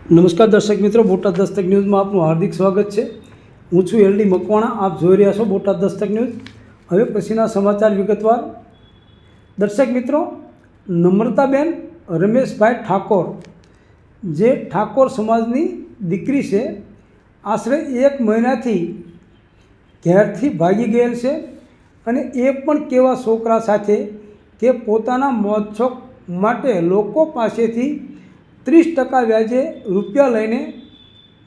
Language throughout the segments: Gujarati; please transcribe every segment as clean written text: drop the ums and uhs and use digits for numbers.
નમસ્કાર દર્શક મિત્રો, બોટાદ દસ્તક ન્યૂઝમાં આપનું હાર્દિક સ્વાગત છે। હું છું એલડી મકવાણા, આપ જોઈ રહ્યા છો બોટાદ દસ્તક ન્યૂઝ। હવે પછીના સમાચાર વિગતવાર। દર્શક મિત્રો, નમ્રતાબેન રમેશભાઈ ઠાકોર, જે ઠાકોર સમાજની દીકરી છે, આશરે 1 મહિનાથી ઘેરથી ભાગી ગયેલ છે અને એ પણ કેવા છોકરા સાથે કે પોતાના મોજશોખ માટે લોકો પાસેથી 30% વ્યાજે રૂપિયા લઈને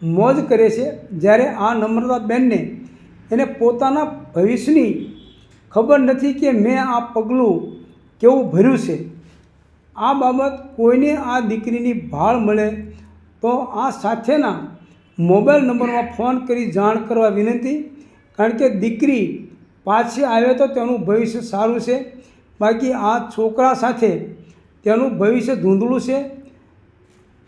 મોજ કરે છે। જ્યારે આ નમ્રતાબેનને એને પોતાના ભવિષ્યની ખબર નથી કે મેં આ પગલું કેવું ભર્યું છે। આ બાબત કોઈને આ દીકરીની ભાળ મળે તો આ સાથેના મોબાઈલ નંબરમાં ફોન કરી જાણ કરવા વિનંતી, કારણ કે દીકરી પાછી આવે તો તેનું ભવિષ્ય સારું છે, બાકી આ છોકરા સાથે તેનું ભવિષ્ય ધૂંધળું છે।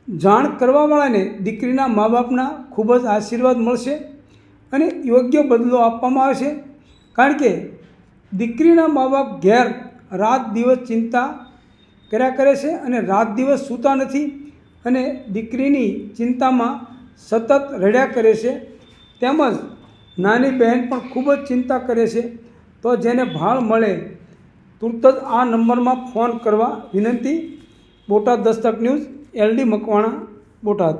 જાણ કરવાવાળાને દીકરીના મા બાપના ખૂબ જ આશીર્વાદ મળશે અને યોગ્ય બદલો આપવામાં આવશે, કારણ કે દીકરીના મા બાપ ઘેર રાત દિવસ ચિંતા કર્યા કરે છે અને રાત દિવસ સૂતા નથી અને દીકરીની ચિંતામાં સતત રડ્યા કરે છે। તેમજ નાની બહેન પણ ખૂબ જ ચિંતા કરે છે। તો જેને ભાળ મળે તુરત જ આ નંબરમાં ફોન કરવા વિનંતી। Botad Dastak news, LD Makwana, Botad.